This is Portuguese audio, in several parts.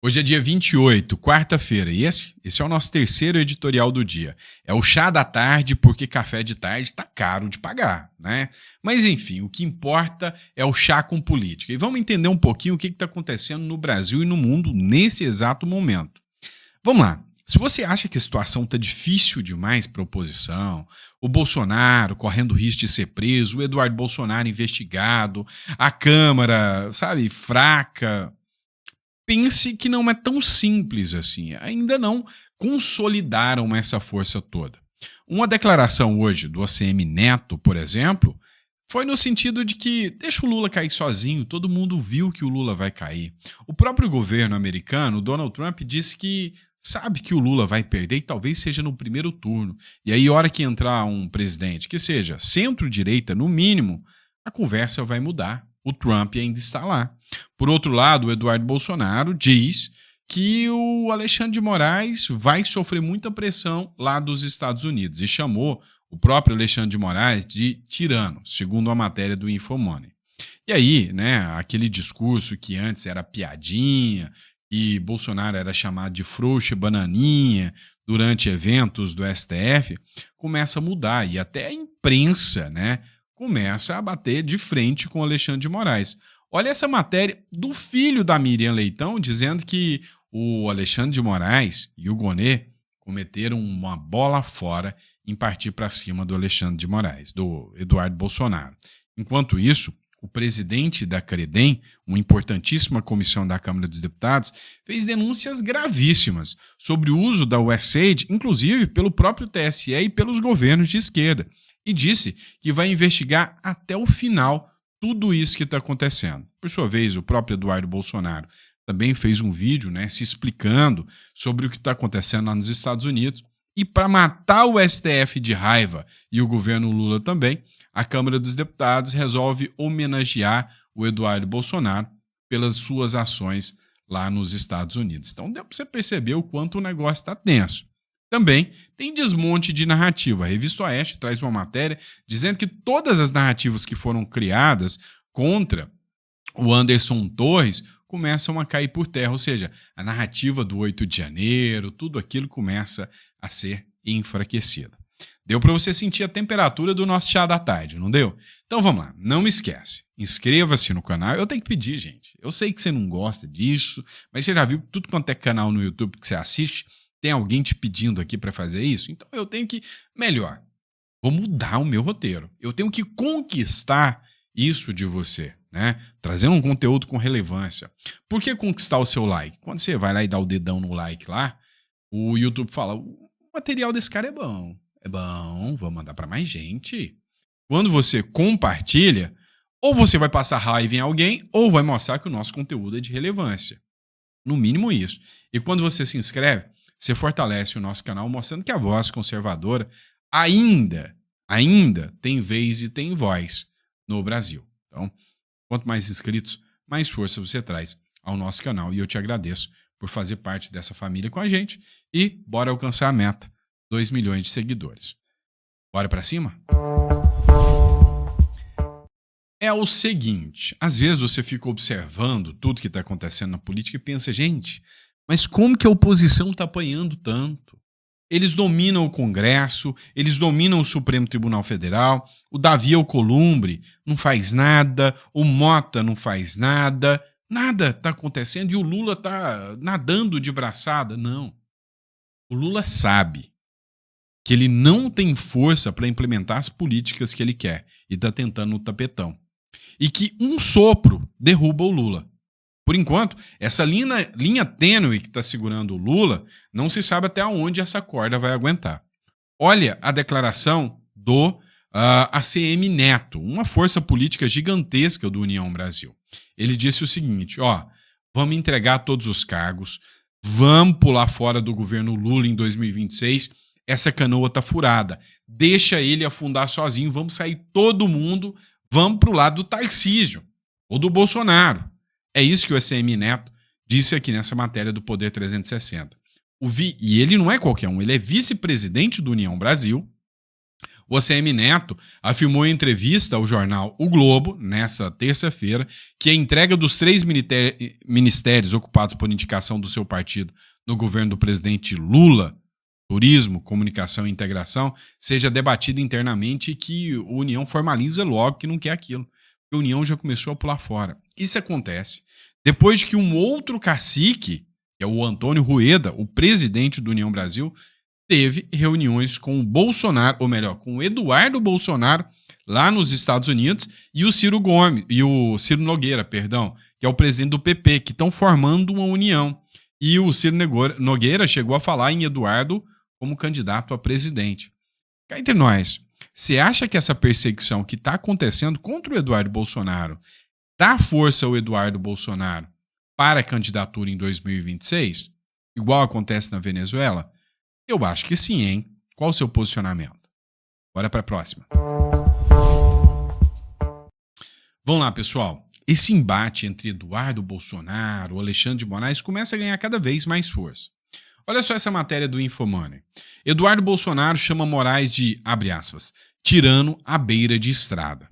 Hoje é dia 28, quarta-feira, e esse é o nosso terceiro editorial do dia. É o chá da tarde, porque café de tarde tá caro de pagar, né? Mas enfim, o que importa é o chá com política. E vamos entender um pouquinho o que está acontecendo no Brasil e no mundo nesse exato momento. Vamos lá. Se você acha que a situação está difícil demais para a oposição, o Bolsonaro correndo risco de ser preso, o Eduardo Bolsonaro investigado, a Câmara, sabe, fraca, pense que não é tão simples assim. Ainda não consolidaram essa força toda. Uma declaração hoje do ACM Neto, por exemplo, foi no sentido de que deixa o Lula cair sozinho, todo mundo viu que o Lula vai cair. O próprio governo americano, Donald Trump, disse que sabe que o Lula vai perder e talvez seja no primeiro turno. E aí, a hora que entrar um presidente que seja centro-direita, no mínimo, a conversa vai mudar. O Trump ainda está lá. Por outro lado, o Eduardo Bolsonaro diz que o Alexandre de Moraes vai sofrer muita pressão lá dos Estados Unidos e chamou o próprio Alexandre de Moraes de tirano, segundo a matéria do Infomoney. E aí, né, aquele discurso que antes era piadinha, e Bolsonaro era chamado de frouxo e bananinha durante eventos do STF, começa a mudar e até a imprensa, né, começa a bater de frente com Alexandre de Moraes. Olha essa matéria do filho da Miriam Leitão dizendo que o Alexandre de Moraes e o Gonê cometeram uma bola fora em partir para cima do Alexandre de Moraes, do Eduardo Bolsonaro. Enquanto isso, o presidente da Credem, uma importantíssima comissão da Câmara dos Deputados, fez denúncias gravíssimas sobre o uso da USAID, inclusive pelo próprio TSE e pelos governos de esquerda, e disse que vai investigar até o final tudo isso que está acontecendo. Por sua vez, o próprio Eduardo Bolsonaro também fez um vídeo, né, se explicando sobre o que está acontecendo lá nos Estados Unidos. E para matar o STF de raiva e o governo Lula também, a Câmara dos Deputados resolve homenagear o Eduardo Bolsonaro pelas suas ações lá nos Estados Unidos. Então deu para você perceber o quanto o negócio está tenso. Também tem desmonte de narrativa. A revista Oeste traz uma matéria dizendo que todas as narrativas que foram criadas contra o Anderson Torres começam a cair por terra, ou seja, a narrativa do 8 de janeiro, tudo aquilo começa a ser enfraquecida. Deu para você sentir a temperatura do nosso chá da tarde, não deu? Então vamos lá, não me esquece, inscreva-se no canal. Eu tenho que pedir, gente, eu sei que você não gosta disso, mas você já viu que tudo quanto é canal no YouTube que você assiste, tem alguém te pedindo aqui para fazer isso? Então eu tenho que, melhor, vou mudar o meu roteiro. Eu tenho que conquistar isso de você, né? Trazendo um conteúdo com relevância. Por que conquistar o seu like? Quando você vai lá e dá o dedão no like lá, o YouTube fala, o material desse cara é bom, vou mandar para mais gente. Quando você compartilha, ou você vai passar raiva em alguém, ou vai mostrar que o nosso conteúdo é de relevância. No mínimo isso. E quando você se inscreve, você fortalece o nosso canal, mostrando que a voz conservadora ainda tem vez e tem voz no Brasil. Então, quanto mais inscritos, mais força você traz ao nosso canal. E eu te agradeço por fazer parte dessa família com a gente. E bora alcançar a meta, 2 milhões de seguidores. Bora pra cima? É o seguinte, às vezes você fica observando tudo que está acontecendo na política e pensa, gente, mas como que a oposição está apanhando tanto? Eles dominam o Congresso, eles dominam o Supremo Tribunal Federal, o Davi Alcolumbre não faz nada, o Mota não faz nada, nada está acontecendo e o Lula está nadando de braçada. Não. O Lula sabe que ele não tem força para implementar as políticas que ele quer e está tentando no tapetão. E que um sopro derruba o Lula. Por enquanto, essa linha tênue que está segurando o Lula, não se sabe até onde essa corda vai aguentar. Olha a declaração do ACM Neto, uma força política gigantesca do União Brasil. Ele disse o seguinte, vamos entregar todos os cargos, vamos pular fora do governo Lula em 2026, essa canoa está furada, deixa ele afundar sozinho, vamos sair todo mundo, vamos para o lado do Tarcísio ou do Bolsonaro. É isso que o ACM Neto disse aqui nessa matéria do Poder 360. E ele não é qualquer um, ele é vice-presidente do União Brasil, O ACM Neto afirmou em entrevista ao jornal O Globo, nessa terça-feira, que a entrega dos 3 ministérios ocupados por indicação do seu partido no governo do presidente Lula, turismo, comunicação e integração, seja debatida internamente e que a União formaliza logo que não quer aquilo. A União já começou a pular fora. Isso acontece depois de que um outro cacique, que é o Antônio Rueda, o presidente do União Brasil, teve reuniões com o Bolsonaro, ou melhor, com o Eduardo Bolsonaro, lá nos Estados Unidos, e o Ciro Nogueira, que é o presidente do PP, que estão formando uma união. E o Ciro Nogueira chegou a falar em Eduardo como candidato a presidente. Cá entre nós, você acha que essa perseguição que está acontecendo contra o Eduardo Bolsonaro dá força ao Eduardo Bolsonaro para a candidatura em 2026? Igual acontece na Venezuela? Eu acho que sim, hein? Qual o seu posicionamento? Bora para a próxima. Vamos lá, pessoal. Esse embate entre Eduardo Bolsonaro e Alexandre de Moraes começa a ganhar cada vez mais força. Olha só essa matéria do Infomoney. Eduardo Bolsonaro chama Moraes de, abre aspas, tirano à beira de estrada.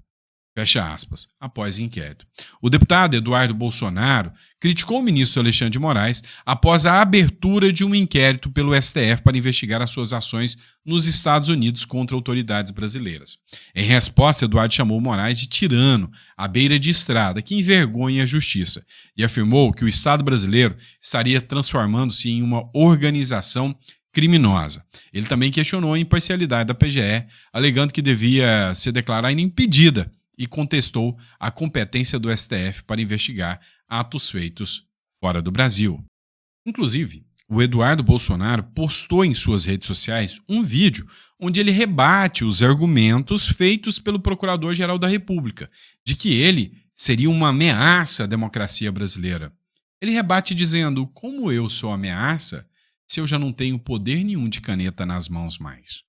Fecha aspas, após inquérito. O deputado Eduardo Bolsonaro criticou o ministro Alexandre de Moraes após a abertura de um inquérito pelo STF para investigar as suas ações nos Estados Unidos contra autoridades brasileiras. Em resposta, Eduardo chamou Moraes de tirano, à beira de estrada, que envergonha a justiça, e afirmou que o Estado brasileiro estaria transformando-se em uma organização criminosa. Ele também questionou a imparcialidade da PGR, alegando que devia ser declarada impedida e contestou a competência do STF para investigar atos feitos fora do Brasil. Inclusive, o Eduardo Bolsonaro postou em suas redes sociais um vídeo onde ele rebate os argumentos feitos pelo Procurador-Geral da República de que ele seria uma ameaça à democracia brasileira. Ele rebate dizendo: como eu sou ameaça se eu já não tenho poder nenhum de caneta nas mãos mais?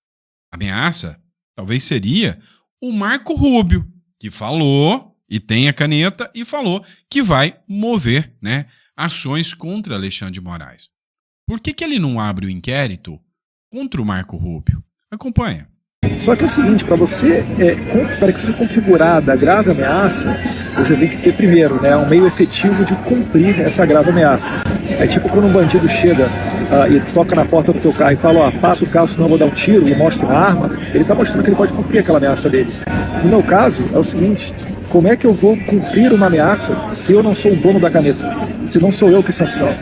Ameaça talvez seria o Marco Rubio, que falou, e tem a caneta, e falou que vai mover, né, ações contra Alexandre de Moraes. Por que ele não abre o inquérito contra o Marco Rubio? Acompanha. Só que é o seguinte, para que seja configurada a grave ameaça, você tem que ter primeiro, né, um meio efetivo de cumprir essa grave ameaça. É tipo quando um bandido chega e toca na porta do teu carro e fala, ó, passa o carro, senão eu vou dar um tiro, e mostra uma arma, ele está mostrando que ele pode cumprir aquela ameaça dele. No meu caso, é o seguinte, como é que eu vou cumprir uma ameaça se eu não sou o dono da caneta? Se não sou eu que sanciono?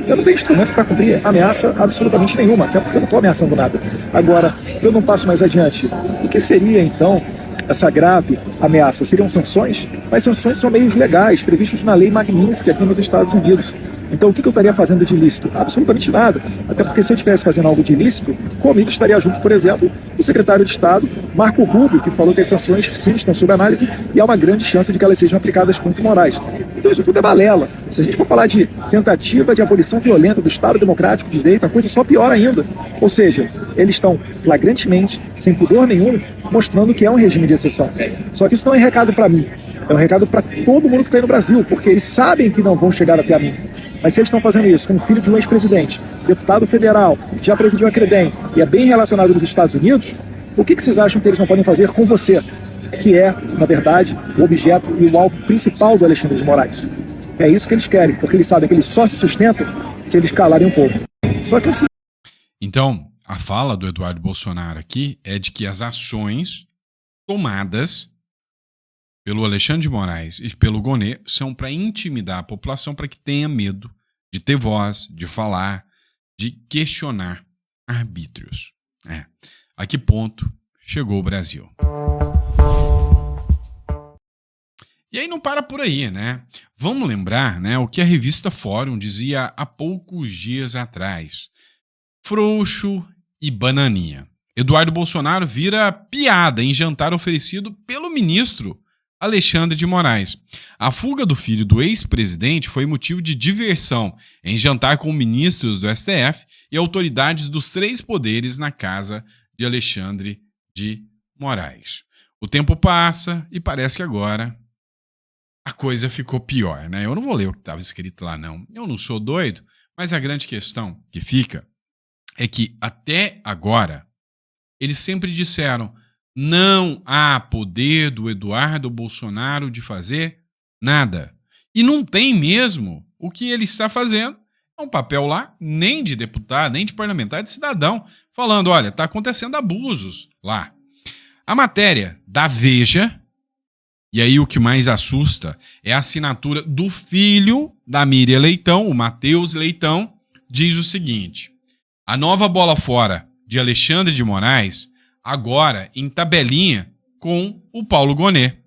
Eu não tenho instrumento para cumprir ameaça absolutamente nenhuma, até porque eu não estou ameaçando nada. Agora, eu não passo mais adiante. O que seria, então, essa grave ameaça? Seriam sanções? Mas sanções são meios legais, previstos na lei Magnitsky aqui nos Estados Unidos. Então, o que eu estaria fazendo de ilícito? Absolutamente nada. Até porque se eu estivesse fazendo algo de ilícito, comigo estaria junto, por exemplo, o secretário de Estado, Marco Rubio, que falou que as sanções, sim, estão sob análise e há uma grande chance de que elas sejam aplicadas contra Moraes. Então, isso tudo é balela. Se a gente for falar de tentativa de abolição violenta do Estado Democrático de Direito, a coisa é só pior ainda. Ou seja, eles estão flagrantemente, sem pudor nenhum, mostrando que é um regime de exceção. Só que isso não é recado para mim. É um recado para todo mundo que está aí no Brasil, porque eles sabem que não vão chegar até a mim. Mas se eles estão fazendo isso com o filho de um ex-presidente, deputado federal, que já presidiu a CREDEM e é bem relacionado nos Estados Unidos, o que vocês acham que eles não podem fazer com você, que é, na verdade, o objeto e o alvo principal do Alexandre de Moraes? É isso que eles querem, porque eles sabem que eles só se sustentam se eles calarem um povo. Só que assim... Então, a fala do Eduardo Bolsonaro aqui é de que as ações tomadas pelo Alexandre de Moraes e pelo Gonê são para intimidar a população para que tenha medo de ter voz, de falar, de questionar arbítrios. A que ponto chegou o Brasil? E aí não para por aí, né? Vamos lembrar, né, o que a revista Fórum dizia há poucos dias atrás. Frouxo e bananinha. Eduardo Bolsonaro vira piada em jantar oferecido pelo ministro Alexandre de Moraes. A fuga do filho do ex-presidente foi motivo de diversão em jantar com ministros do STF e autoridades dos 3 poderes na casa de Alexandre de Moraes. O tempo passa e parece que agora a coisa ficou pior, né? Eu não vou ler o que estava escrito lá, não. Eu não sou doido, mas a grande questão que fica é que até agora eles sempre disseram: Não há poder do Eduardo Bolsonaro de fazer nada. E não tem mesmo. O que ele está fazendo é um papel lá, nem de deputado, nem de parlamentar, de cidadão, falando, olha, está acontecendo abusos lá. A matéria da Veja, e aí o que mais assusta é a assinatura do filho da Miriam Leitão, o Matheus Leitão, diz o seguinte: a nova bola fora de Alexandre de Moraes, agora em tabelinha com o Paulo Gonet.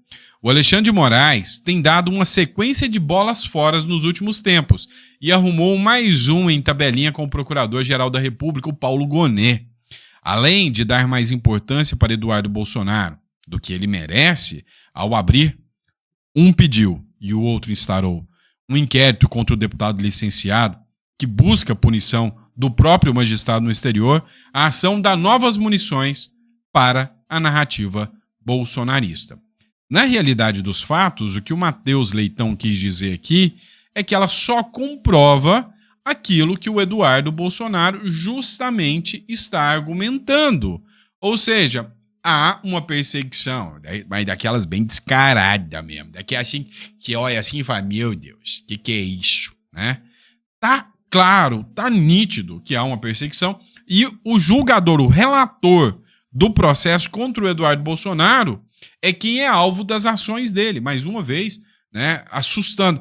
O Alexandre de Moraes tem dado uma sequência de bolas fora nos últimos tempos e arrumou mais um em tabelinha com o Procurador-Geral da República, o Paulo Gonet. Além de dar mais importância para Eduardo Bolsonaro do que ele merece, ao abrir, um pediu e o outro instaurou um inquérito contra o deputado licenciado que busca a punição do próprio magistrado no exterior, a ação dá novas munições para a narrativa bolsonarista. Na realidade dos fatos, o que o Matheus Leitão quis dizer aqui é que ela só comprova aquilo que o Eduardo Bolsonaro justamente está argumentando. Ou seja, há uma perseguição, mas daquelas bem descarada mesmo, daquela assim, que olha assim e fala, meu Deus, que é isso? Né? Tá claro, tá nítido que há uma perseguição e o julgador, o relator do processo contra o Eduardo Bolsonaro é quem é alvo das ações dele, mais uma vez, né, assustando,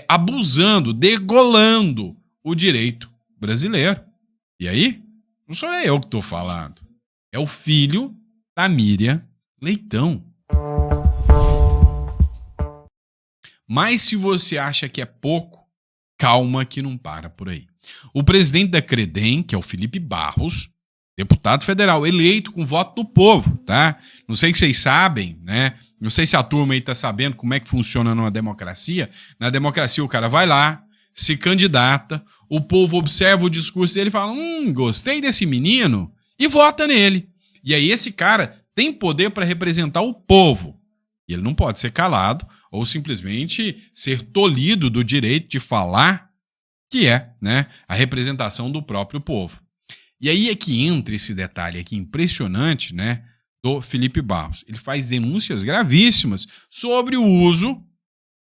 abusando, degolando o direito brasileiro. E aí, não sou eu que estou falando, é o filho da Miriam Leitão. Mas se você acha que é pouco, calma que não para por aí. O presidente da Credem, que é o Felipe Barros, deputado federal, eleito com voto do povo, tá? Não sei se vocês sabem, né? Não sei se a turma aí tá sabendo como é que funciona numa democracia. Na democracia o cara vai lá, se candidata, o povo observa o discurso dele e fala, gostei desse menino, e vota nele. E aí esse cara tem poder para representar o povo. E ele não pode ser calado ou simplesmente ser tolhido do direito de falar, que é, né, a representação do próprio povo. E aí é que entra esse detalhe aqui impressionante, né, do Felipe Barros. Ele faz denúncias gravíssimas sobre o uso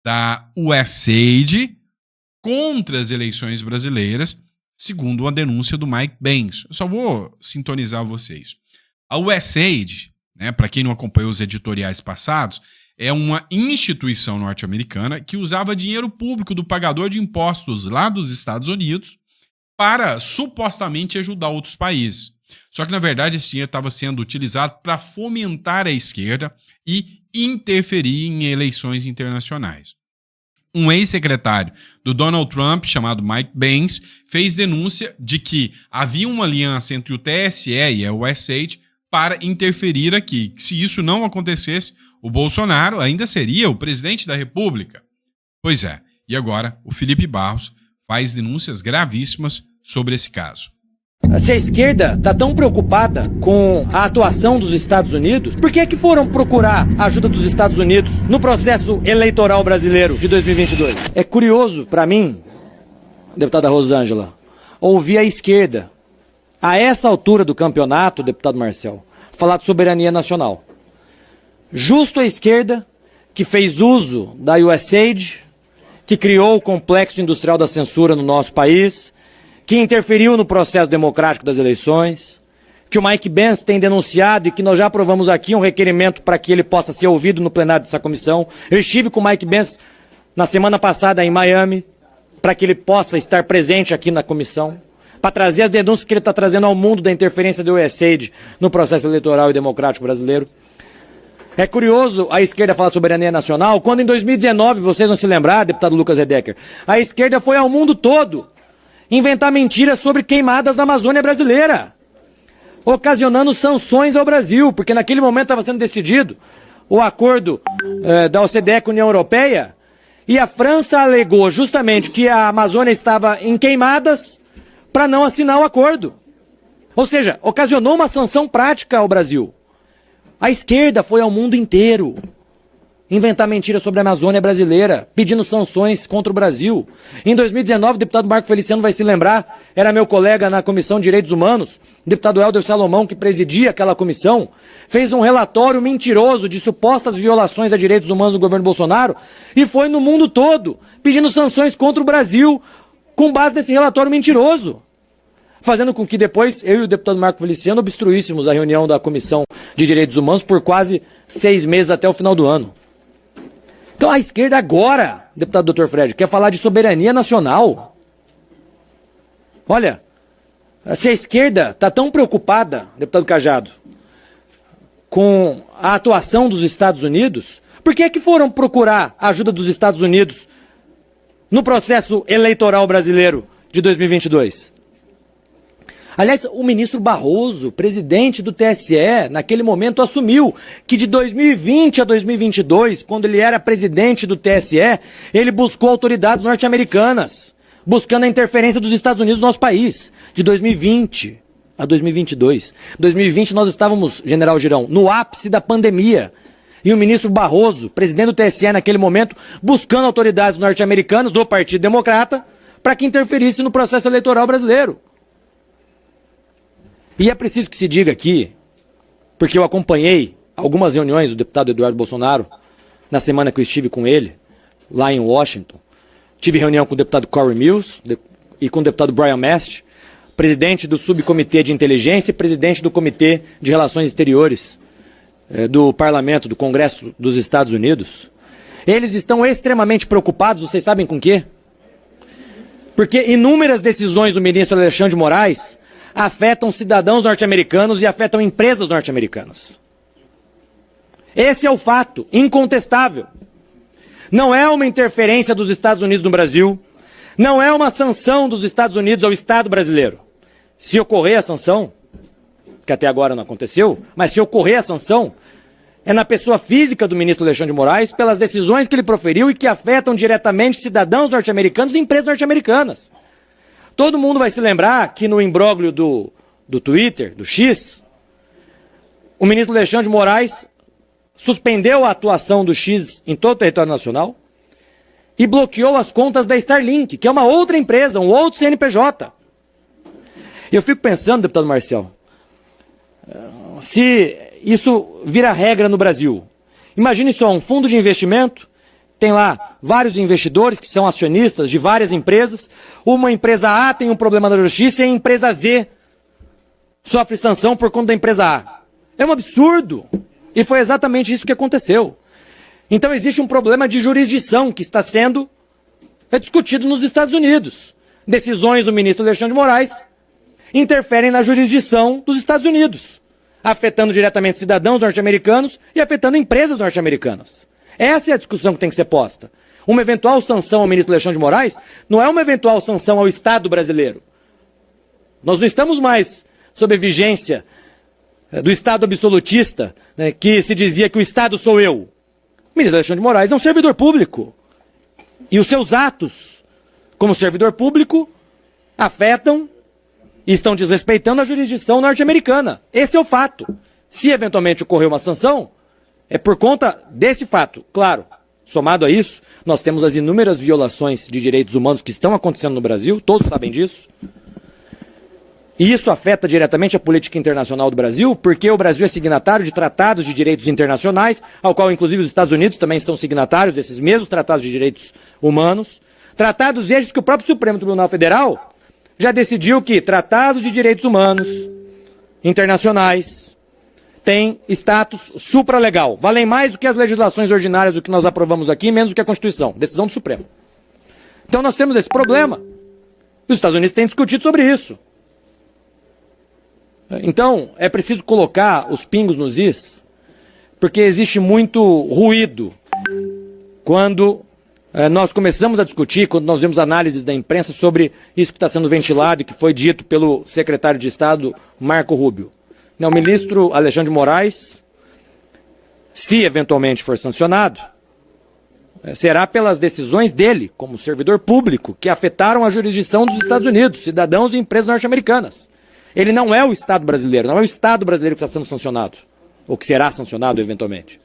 da USAID contra as eleições brasileiras, segundo uma denúncia do Mike Benz. Eu só vou sintonizar vocês. A USAID, né, para quem não acompanhou os editoriais passados, é uma instituição norte-americana que usava dinheiro público do pagador de impostos lá dos Estados Unidos para supostamente ajudar outros países. Só que, na verdade, esse dinheiro estava sendo utilizado para fomentar a esquerda e interferir em eleições internacionais. Um ex-secretário do Donald Trump, chamado Mike Benz, fez denúncia de que havia uma aliança entre o TSE e a USAID para interferir aqui. Se isso não acontecesse, o Bolsonaro ainda seria o presidente da República. Pois é, e agora o Felipe Barros faz denúncias gravíssimas sobre esse caso. Se a esquerda está tão preocupada com a atuação dos Estados Unidos, por que é que foram procurar a ajuda dos Estados Unidos no processo eleitoral brasileiro de 2022? É curioso para mim, deputada Rosângela, ouvir a esquerda, a essa altura do campeonato, deputado Marcel, falar de soberania nacional. Justo a esquerda que fez uso da USAID, que criou o complexo industrial da censura no nosso país, que interferiu no processo democrático das eleições, que o Mike Benz tem denunciado e que nós já aprovamos aqui um requerimento para que ele possa ser ouvido no plenário dessa comissão. Eu estive com o Mike Benz na semana passada em Miami, para que ele possa estar presente aqui na comissão, para trazer as denúncias que ele está trazendo ao mundo da interferência do USAID no processo eleitoral e democrático brasileiro. É curioso a esquerda falar de soberania nacional, quando em 2019, vocês vão se lembrar, deputado Lucas Edecker, a esquerda foi ao mundo todo inventar mentiras sobre queimadas na Amazônia brasileira, ocasionando sanções ao Brasil, porque naquele momento estava sendo decidido o acordo da OCDE com a União Europeia, e a França alegou justamente que a Amazônia estava em queimadas para não assinar o acordo. Ou seja, ocasionou uma sanção prática ao Brasil. A esquerda foi ao mundo inteiro inventar mentiras sobre a Amazônia brasileira, pedindo sanções contra o Brasil. Em 2019, o deputado Marco Feliciano vai se lembrar, era meu colega na Comissão de Direitos Humanos, o deputado Helder Salomão, que presidia aquela comissão, fez um relatório mentiroso de supostas violações a direitos humanos do governo Bolsonaro e foi no mundo todo pedindo sanções contra o Brasil com base nesse relatório mentiroso, fazendo com que depois eu e o deputado Marco Feliciano obstruíssemos a reunião da Comissão de Direitos Humanos por quase 6 meses até o final do ano. Então a esquerda agora, deputado Dr. Fred, quer falar de soberania nacional. Olha, se a esquerda está tão preocupada, deputado Cajado, com a atuação dos Estados Unidos, por que é que foram procurar a ajuda dos Estados Unidos no processo eleitoral brasileiro de 2022? Aliás, o ministro Barroso, presidente do TSE, naquele momento assumiu que de 2020 a 2022, quando ele era presidente do TSE, ele buscou autoridades norte-americanas, buscando a interferência dos Estados Unidos no nosso país. De 2020 a 2022. 2020 nós estávamos, general Girão, no ápice da pandemia. E o ministro Barroso, presidente do TSE naquele momento, buscando autoridades norte-americanas do Partido Democrata para que interferisse no processo eleitoral brasileiro. E é preciso que se diga aqui, porque eu acompanhei algumas reuniões do deputado Eduardo Bolsonaro, na semana que eu estive com ele, lá em Washington. Tive reunião com o deputado Corey Mills e com o deputado Brian Mast, presidente do Subcomitê de Inteligência e presidente do Comitê de Relações Exteriores do Parlamento, do Congresso dos Estados Unidos. Eles estão extremamente preocupados, vocês sabem com o quê? Porque inúmeras decisões do ministro Alexandre de Moraes afetam cidadãos norte-americanos e afetam empresas norte-americanas. Esse é o fato, incontestável. Não é uma interferência dos Estados Unidos no Brasil, não é uma sanção dos Estados Unidos ao Estado brasileiro. Se ocorrer a sanção, que até agora não aconteceu, mas se ocorrer a sanção, é na pessoa física do ministro Alexandre de Moraes, pelas decisões que ele proferiu e que afetam diretamente cidadãos norte-americanos e empresas norte-americanas. Todo mundo vai se lembrar que no imbróglio do Twitter, do X, o ministro Alexandre de Moraes suspendeu a atuação do X em todo o território nacional e bloqueou as contas da Starlink, que é uma outra empresa, um outro CNPJ. E eu fico pensando, deputado Marcial, se isso vira regra no Brasil. Imagine só, um fundo de investimento, tem lá vários investidores que são acionistas de várias empresas. Uma empresa A tem um problema na justiça e a empresa Z sofre sanção por conta da empresa A. É um absurdo. E foi exatamente isso que aconteceu. Então existe um problema de jurisdição que está sendo discutido nos Estados Unidos. Decisões do ministro Alexandre de Moraes interferem na jurisdição dos Estados Unidos, afetando diretamente cidadãos norte-americanos e afetando empresas norte-americanas. Essa é a discussão que tem que ser posta. Uma eventual sanção ao ministro Alexandre de Moraes não é uma eventual sanção ao Estado brasileiro. Nós não estamos mais sob a vigência do Estado absolutista, né, que se dizia que o Estado sou eu. O ministro Alexandre de Moraes é um servidor público. E os seus atos, como servidor público, afetam e estão desrespeitando a jurisdição norte-americana. Esse é o fato. Se eventualmente ocorrer uma sanção, é por conta desse fato. Claro, somado a isso, nós temos as inúmeras violações de direitos humanos que estão acontecendo no Brasil, todos sabem disso. E isso afeta diretamente a política internacional do Brasil, porque o Brasil é signatário de tratados de direitos internacionais, ao qual inclusive os Estados Unidos também são signatários desses mesmos tratados de direitos humanos. Tratados estes que o próprio Supremo Tribunal Federal já decidiu que tratados de direitos humanos internacionais têm status supralegal. Valem mais do que as legislações ordinárias do que nós aprovamos aqui, menos do que a Constituição. Decisão do Supremo. Então nós temos esse problema. Os Estados Unidos têm discutido sobre isso. Então, é preciso colocar os pingos nos is, porque existe muito ruído quando nós começamos a discutir, quando nós vemos análises da imprensa sobre isso que está sendo ventilado e que foi dito pelo secretário de Estado, Marco Rubio. O ministro Alexandre de Moraes, se eventualmente for sancionado, será pelas decisões dele, como servidor público, que afetaram a jurisdição dos Estados Unidos, cidadãos e empresas norte-americanas. Ele não é o Estado brasileiro, não é o Estado brasileiro que está sendo sancionado, ou que será sancionado eventualmente.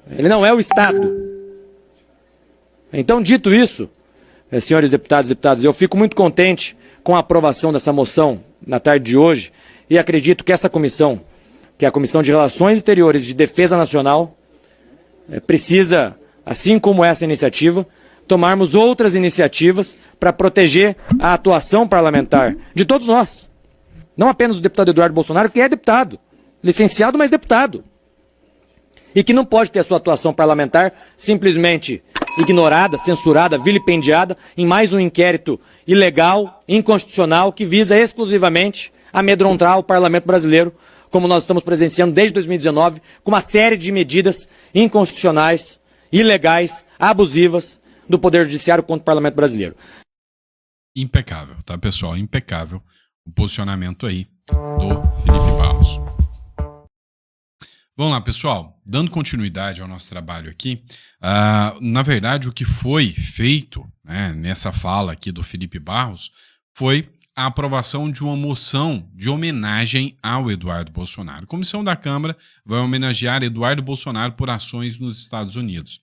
Ele não é o Estado. Então, dito isso, senhores deputados e deputadas, eu fico muito contente com a aprovação dessa moção na tarde de hoje e acredito que essa comissão, que é a Comissão de Relações Exteriores e de Defesa Nacional, precisa, assim como essa iniciativa, tomarmos outras iniciativas para proteger a atuação parlamentar de todos nós. Não apenas do deputado Eduardo Bolsonaro, que é deputado, licenciado, mas deputado. E que não pode ter a sua atuação parlamentar simplesmente ignorada, censurada, vilipendiada em mais um inquérito ilegal, inconstitucional, que visa exclusivamente amedrontar o parlamento brasileiro, como nós estamos presenciando desde 2019, com uma série de medidas inconstitucionais, ilegais, abusivas do Poder Judiciário contra o parlamento brasileiro. Impecável, tá, pessoal? Impecável o posicionamento aí do Felipe Barros. Vamos lá, pessoal. Dando continuidade ao nosso trabalho aqui, na verdade, o que foi feito, né, nessa fala aqui do Felipe Barros foi a aprovação de uma moção de homenagem ao Eduardo Bolsonaro. A comissão da Câmara vai homenagear Eduardo Bolsonaro por ações nos Estados Unidos.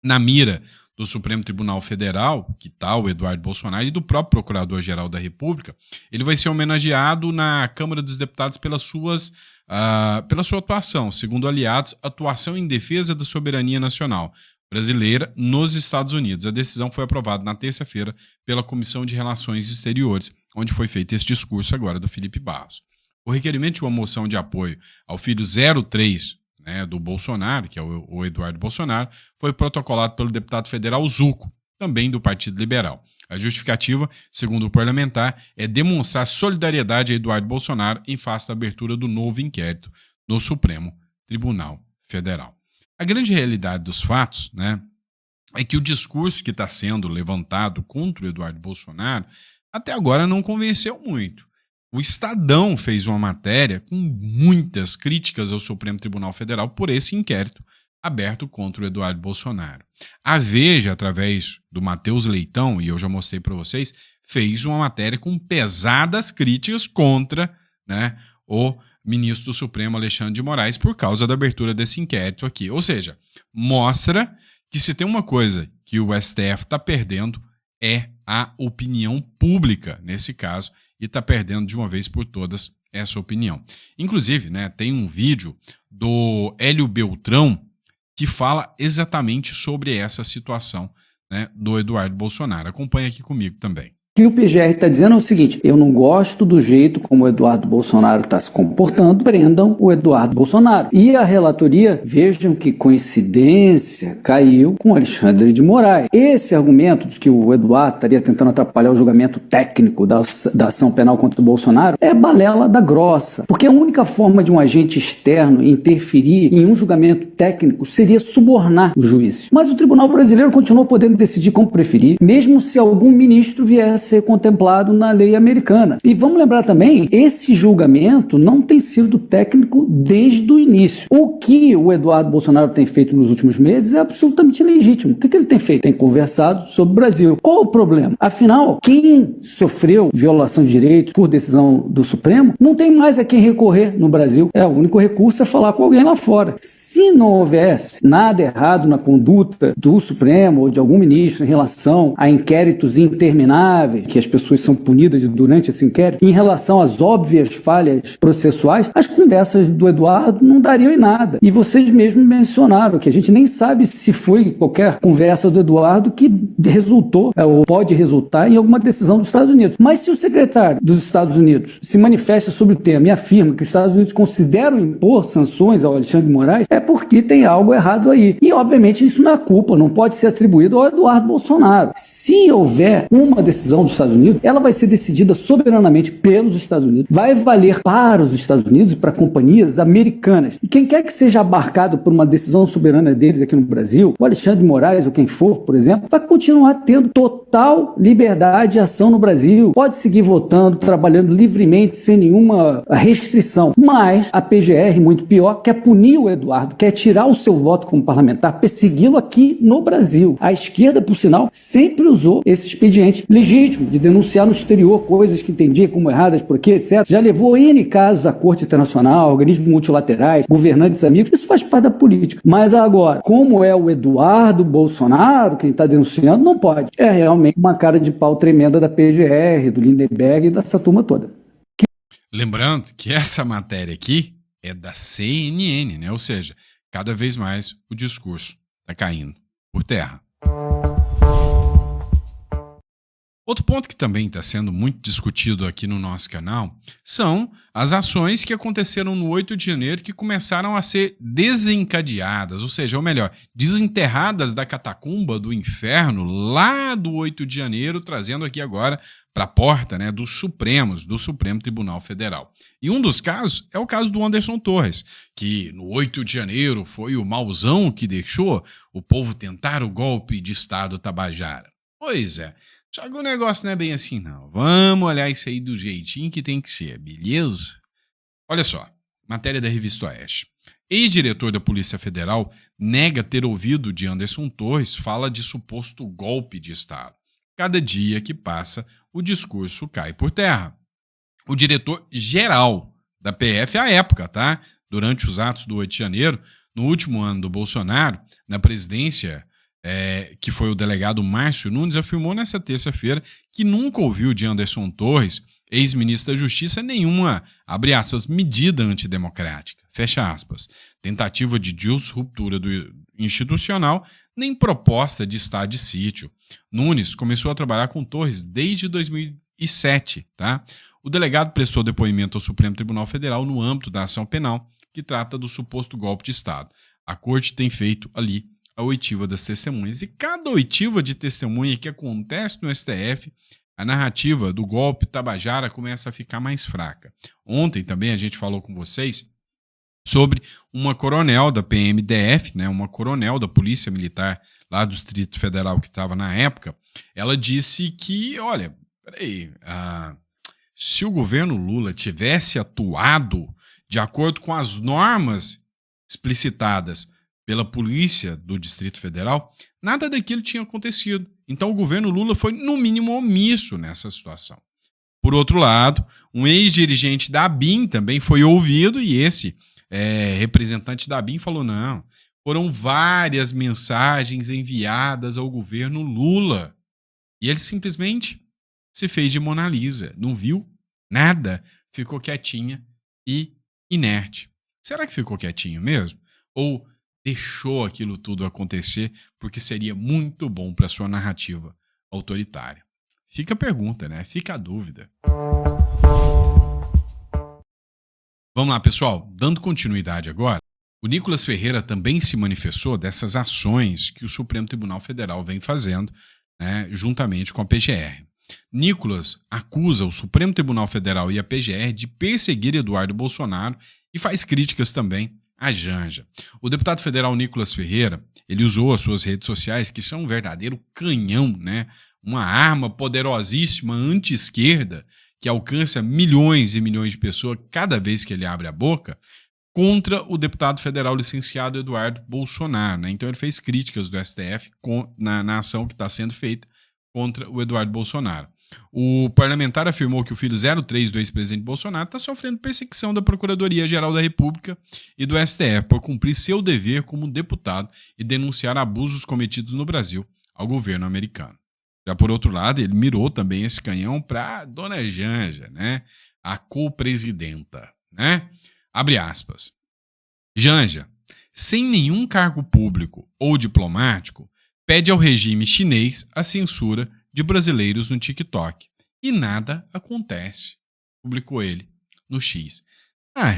Na mira do Supremo Tribunal Federal, que está o Eduardo Bolsonaro, e do próprio Procurador-Geral da República, ele vai ser homenageado na Câmara dos Deputados pela sua atuação, segundo aliados, atuação em defesa da soberania nacional brasileira nos Estados Unidos. A decisão foi aprovada na terça-feira pela Comissão de Relações Exteriores, onde foi feito esse discurso agora do Felipe Barros. O requerimento de uma moção de apoio ao filho 03, do Bolsonaro, que é o Eduardo Bolsonaro, foi protocolado pelo deputado federal Zucco, também do Partido Liberal. A justificativa, segundo o parlamentar, é demonstrar solidariedade a Eduardo Bolsonaro em face da abertura do novo inquérito no Supremo Tribunal Federal. A grande realidade dos fatos, é que o discurso que está sendo levantado contra o Eduardo Bolsonaro até agora não convenceu muito. O Estadão fez uma matéria com muitas críticas ao Supremo Tribunal Federal por esse inquérito aberto contra o Eduardo Bolsonaro. A Veja, através do Matheus Leitão, e eu já mostrei para vocês, fez uma matéria com pesadas críticas contra o ministro do Supremo, Alexandre de Moraes, por causa da abertura desse inquérito aqui. Ou seja, mostra que se tem uma coisa que o STF está perdendo é a opinião pública, nesse caso, e está perdendo de uma vez por todas essa opinião. Inclusive, tem um vídeo do Hélio Beltrão que fala exatamente sobre essa situação do Eduardo Bolsonaro. Acompanha aqui comigo também. O que o PGR está dizendo é o seguinte: eu não gosto do jeito como o Eduardo Bolsonaro está se comportando, prendam o Eduardo Bolsonaro. E a relatoria, vejam que coincidência, caiu com Alexandre de Moraes. Esse argumento de que o Eduardo estaria tentando atrapalhar o julgamento técnico da ação penal contra o Bolsonaro é balela da grossa, porque a única forma de um agente externo interferir em um julgamento técnico seria subornar os juízes. Mas o Tribunal Brasileiro continuou podendo decidir como preferir, mesmo se algum ministro viesse ser contemplado na lei americana. E vamos lembrar também, esse julgamento não tem sido técnico desde o início. O que o Eduardo Bolsonaro tem feito nos últimos meses é absolutamente legítimo. O que ele tem feito? Tem conversado sobre o Brasil. Qual o problema? Afinal, quem sofreu violação de direitos por decisão do Supremo não tem mais a quem recorrer no Brasil. O único recurso é falar com alguém lá fora. Se não houvesse nada errado na conduta do Supremo ou de algum ministro em relação a inquéritos intermináveis, que as pessoas são punidas durante esse inquérito, em relação às óbvias falhas processuais, as conversas do Eduardo não dariam em nada. E vocês mesmos mencionaram que a gente nem sabe se foi qualquer conversa do Eduardo que resultou ou pode resultar em alguma decisão dos Estados Unidos. Mas se o secretário dos Estados Unidos se manifesta sobre o tema e afirma que os Estados Unidos consideram impor sanções ao Alexandre de Moraes, é porque tem algo errado aí. E, obviamente, isso não é culpa, não pode ser atribuído ao Eduardo Bolsonaro. Se houver uma decisão dos Estados Unidos, ela vai ser decidida soberanamente pelos Estados Unidos, vai valer para os Estados Unidos e para companhias americanas. E quem quer que seja abarcado por uma decisão soberana deles aqui no Brasil, o Alexandre de Moraes ou quem for, por exemplo, vai continuar tendo total liberdade de ação no Brasil. Pode seguir votando, trabalhando livremente, sem nenhuma restrição. Mas a PGR, muito pior, quer punir o Eduardo, quer tirar o seu voto como parlamentar, persegui-lo aqui no Brasil. A esquerda, por sinal, sempre usou esse expediente legítimo. legítimo de denunciar no exterior coisas que entendia como erradas, por quê, etc. Já levou N casos à Corte Internacional, organismos multilaterais, governantes amigos, isso faz parte da política. Mas agora, como é o Eduardo Bolsonaro quem está denunciando, não pode. É realmente uma cara de pau tremenda da PGR, do Lindenberg e dessa turma toda. Lembrando que essa matéria aqui é da CNN, né? Ou seja, cada vez mais o discurso está caindo por terra. Outro ponto que também está sendo muito discutido aqui no nosso canal são as ações que aconteceram no 8 de janeiro que começaram a ser desencadeadas, ou seja, ou melhor, desenterradas da catacumba do inferno lá do 8 de janeiro, trazendo aqui agora para a porta, né, dos Supremos, do Supremo Tribunal Federal. E um dos casos é o caso do Anderson Torres, que no 8 de janeiro foi o mauzão que deixou o povo tentar o golpe de Estado Tabajara. Pois é. Só que o negócio não é bem assim, não. Vamos olhar isso aí do jeitinho que tem que ser, beleza? Olha só, matéria da Revista Oeste. Ex-diretor da Polícia Federal nega ter ouvido de Anderson Torres fala de suposto golpe de Estado. Cada dia que passa, o discurso cai por terra. O diretor-geral da PF à época, tá? Durante os atos do 8 de janeiro, no último ano do Bolsonaro, na presidência, que foi o delegado Márcio Nunes, afirmou nessa terça-feira que nunca ouviu de Anderson Torres, ex-ministro da Justiça, nenhuma, abre aspas, medida antidemocrática, fecha aspas, tentativa de disruptura institucional, nem proposta de estado de sítio. Nunes começou a trabalhar com Torres desde 2007, tá? O delegado prestou depoimento ao Supremo Tribunal Federal no âmbito da ação penal que trata do suposto golpe de Estado. A corte tem feito ali a oitiva das testemunhas. E cada oitiva de testemunha que acontece no STF, a narrativa do golpe Tabajara começa a ficar mais fraca. Ontem também a gente falou com vocês sobre uma coronel da PMDF, né, uma coronel da Polícia Militar lá do Distrito Federal que estava na época. Ela disse que, olha, peraí, se o governo Lula tivesse atuado de acordo com as normas explicitadas pela polícia do Distrito Federal, nada daquilo tinha acontecido. Então o governo Lula foi, no mínimo, omisso nessa situação. Por outro lado, um ex-dirigente da ABIN também foi ouvido e esse representante da ABIN falou, não, foram várias mensagens enviadas ao governo Lula. E ele simplesmente se fez de Mona Lisa, não viu nada, ficou quietinha e inerte. Será que ficou quietinho mesmo? Ou deixou aquilo tudo acontecer porque seria muito bom para sua narrativa autoritária? Fica a pergunta, né? Fica a dúvida. Vamos lá, pessoal. Dando continuidade agora, o Nicolas Ferreira também se manifestou dessas ações que o Supremo Tribunal Federal vem fazendo, né, juntamente com a PGR. Nicolas acusa o Supremo Tribunal Federal e a PGR de perseguir Eduardo Bolsonaro e faz críticas também a Janja. O deputado federal Nicolas Ferreira, ele usou as suas redes sociais, que são um verdadeiro canhão, né? Uma arma poderosíssima anti-esquerda, que alcança milhões e milhões de pessoas cada vez que ele abre a boca, contra o deputado federal licenciado Eduardo Bolsonaro, né? Então ele fez críticas do STF na ação que está sendo feita contra o Eduardo Bolsonaro. O parlamentar afirmou que o filho 03 do ex-presidente Bolsonaro está sofrendo perseguição da Procuradoria-Geral da República e do STF por cumprir seu dever como deputado e denunciar abusos cometidos no Brasil ao governo americano. Já por outro lado, ele mirou também esse canhão para Dona Janja, né? A co-presidenta, né? Abre aspas. Janja, sem nenhum cargo público ou diplomático, pede ao regime chinês a censura de brasileiros no TikTok. E nada acontece, publicou ele no X.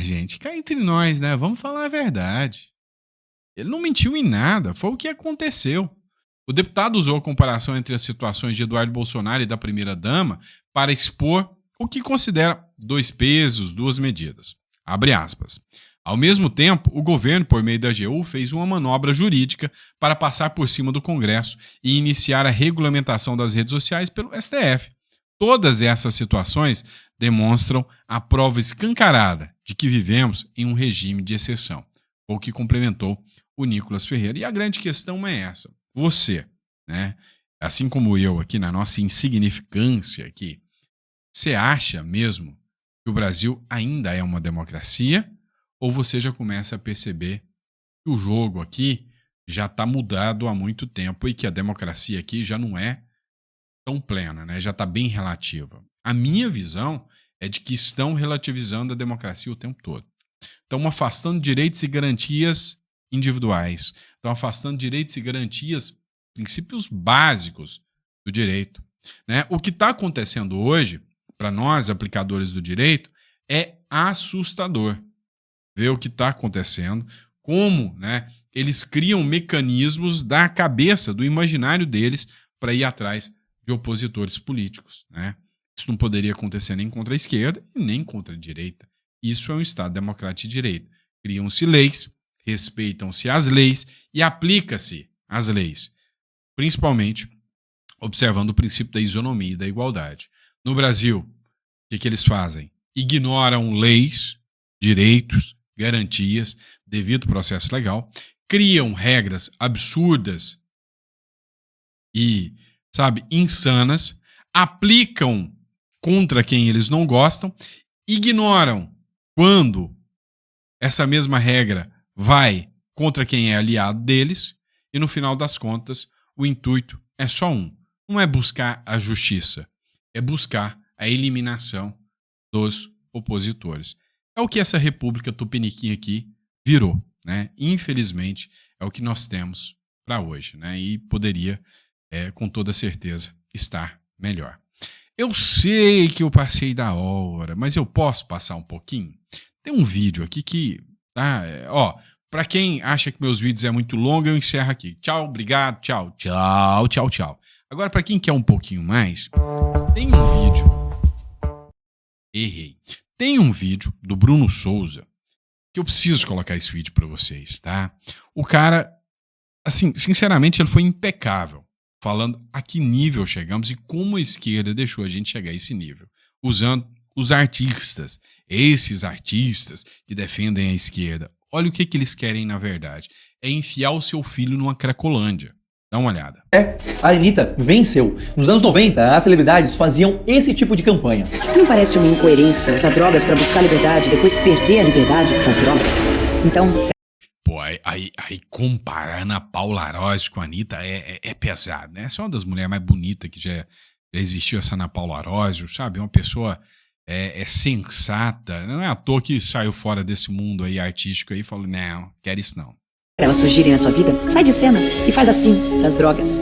Gente, cá entre nós, né? Vamos falar a verdade. Ele não mentiu em nada, foi o que aconteceu. O deputado usou a comparação entre as situações de Eduardo Bolsonaro e da primeira-dama para expor o que considera 2 pesos, 2 medidas. Abre aspas. Ao mesmo tempo, o governo, por meio da AGU, fez uma manobra jurídica para passar por cima do Congresso e iniciar a regulamentação das redes sociais pelo STF. Todas essas situações demonstram a prova escancarada de que vivemos em um regime de exceção, o que complementou o Nicolas Ferreira. E a grande questão é essa. Você, né? assim como eu aqui, na nossa insignificância aqui, você acha mesmo que o Brasil ainda é uma democracia? Ou você já começa a perceber que o jogo aqui já está mudado há muito tempo e que a democracia aqui já não é tão plena, né? Já está bem relativa. A minha visão é de que estão relativizando a democracia o tempo todo. Estão afastando direitos e garantias individuais. Estão afastando direitos e garantias, princípios básicos do direito, né? O que está acontecendo hoje, para nós, aplicadores do direito, é assustador ver o que está acontecendo, como, né, eles criam mecanismos da cabeça, do imaginário deles, para ir atrás de opositores políticos, né? Isso não poderia acontecer nem contra a esquerda e nem contra a direita. Isso é um Estado democrático de direito. Criam-se leis, respeitam-se as leis e aplica-se as leis, principalmente observando o princípio da isonomia e da igualdade. No Brasil, o que eles fazem? Ignoram leis, direitos, garantias, devido ao processo legal, criam regras absurdas e, insanas, aplicam contra quem eles não gostam, ignoram quando essa mesma regra vai contra quem é aliado deles e, no final das contas, o intuito é só um. Não é buscar a justiça, é buscar a eliminação dos opositores. É o que essa República Tupiniquim aqui virou, né? Infelizmente, é o que nós temos para hoje, né? E poderia, com toda certeza, estar melhor. Eu sei que eu passei da hora, mas eu posso passar um pouquinho? Tem um vídeo aqui que, tá? Para quem acha que meus vídeos é muito longo, eu encerro aqui. Tchau, obrigado, tchau, tchau, tchau, tchau. Agora, para quem quer um pouquinho mais, tem um vídeo. Errei. Tem um vídeo do Bruno Souza que eu preciso colocar esse vídeo para vocês, tá? O cara, assim, sinceramente, ele foi impecável, falando a que nível chegamos e como a esquerda deixou a gente chegar a esse nível, usando os artistas, esses artistas que defendem a esquerda. Olha o que eles querem, na verdade. É enfiar o seu filho numa Cracolândia. Dá uma olhada. A Anitta venceu. Nos anos 90, as celebridades faziam esse tipo de campanha. Não parece uma incoerência usar drogas pra buscar liberdade e depois perder a liberdade com as drogas? Então... Pô, aí comparar Ana Paula Arósio com a Anitta é pesado, né? Essa é uma das mulheres mais bonitas que já existiu, essa Ana Paula Arósio, sabe? Uma pessoa sensata. Não é à toa que saiu fora desse mundo aí artístico aí e falou, não, quero isso não. Elas surgirem na sua vida, sai de cena e faz assim pras drogas.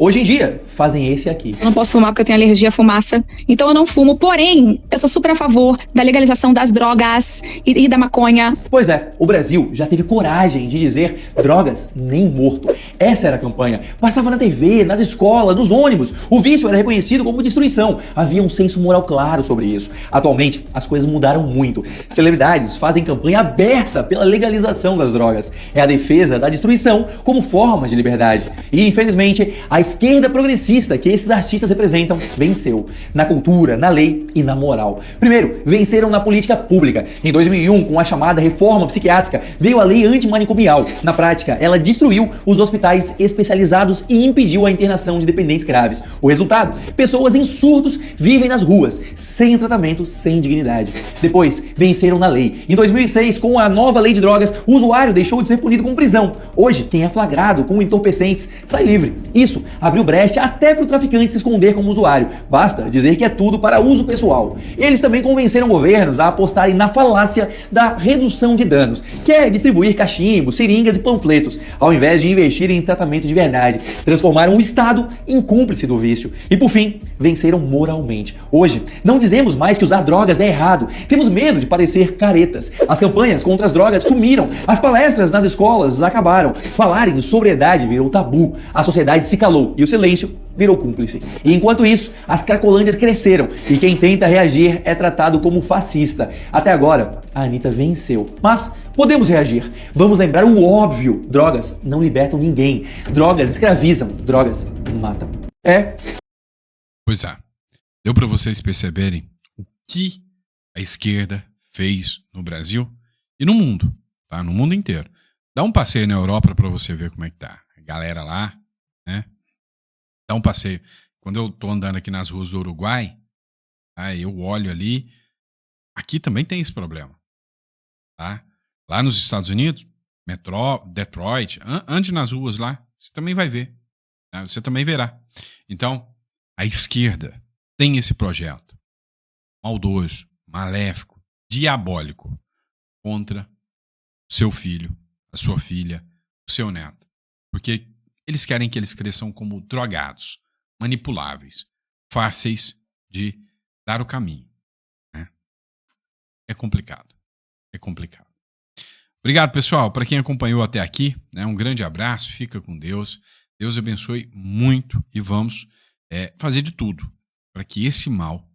Hoje em dia, fazem esse aqui. Eu não posso fumar porque eu tenho alergia à fumaça, então eu não fumo. Porém, eu sou super a favor da legalização das drogas e da maconha. Pois é, o Brasil já teve coragem de dizer drogas nem morto. Essa era a campanha. Passava na TV, nas escolas, nos ônibus. O vício era reconhecido como destruição. Havia um senso moral claro sobre isso. Atualmente, as coisas mudaram muito. Celebridades fazem campanha aberta pela legalização das drogas. É a defesa da destruição como forma de liberdade. E, infelizmente, a esquerda progressista que esses artistas representam venceu na cultura, na lei e na moral. Primeiro, venceram na política pública. Em 2001, com a chamada reforma psiquiátrica, veio a lei antimanicomial. Na prática, ela destruiu os hospitais especializados e impediu a internação de dependentes graves. O resultado? Pessoas em surtos vivem nas ruas, sem tratamento, sem dignidade. Depois, venceram na lei. Em 2006, com a nova lei de drogas, o usuário deixou de ser punido com prisão. Hoje, quem é flagrado com entorpecentes sai livre. Isso abriu brecha até para o traficante se esconder como usuário. Basta dizer que é tudo para uso pessoal. Eles também convenceram governos a apostarem na falácia da redução de danos, que é distribuir cachimbos, seringas e panfletos, ao invés de investir em tratamento de verdade. Transformaram o Estado em cúmplice do vício. E por fim, venceram moralmente. Hoje, não dizemos mais que usar drogas é errado. Temos medo de parecer caretas. As campanhas contra as drogas sumiram. As palestras nas escolas acabaram. Falar em sobriedade virou tabu. A sociedade se calou e o silêncio virou cúmplice. E enquanto isso, as cracolândias cresceram e quem tenta reagir é tratado como fascista. Até agora, a Anitta venceu. Mas podemos reagir. Vamos lembrar o óbvio. Drogas não libertam ninguém. Drogas escravizam. Drogas matam. Pois é. Deu para vocês perceberem o que a esquerda fez no Brasil e no mundo, tá? No mundo inteiro. Dá um passeio na Europa para você ver como é que tá. A galera lá, né? dá um passeio. Quando eu tô andando aqui nas ruas do Uruguai, eu olho ali, aqui também tem esse problema, tá? Lá nos Estados Unidos, Detroit, ande nas ruas lá, você também vai ver, né? Você também verá. Então, a esquerda tem esse projeto maldoso, maléfico, diabólico contra o seu filho, a sua filha, o seu neto. Porque eles querem que eles cresçam como drogados, manipuláveis, fáceis de dar o caminho, né? É complicado. É complicado. Obrigado, pessoal, para quem acompanhou até aqui, né? Um grande abraço, fica com Deus. Deus abençoe muito e vamos fazer de tudo para que esse mal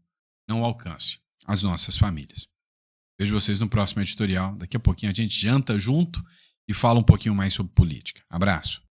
não alcance as nossas famílias. Vejo vocês no próximo editorial. Daqui a pouquinho a gente janta junto e fala um pouquinho mais sobre política. Abraço.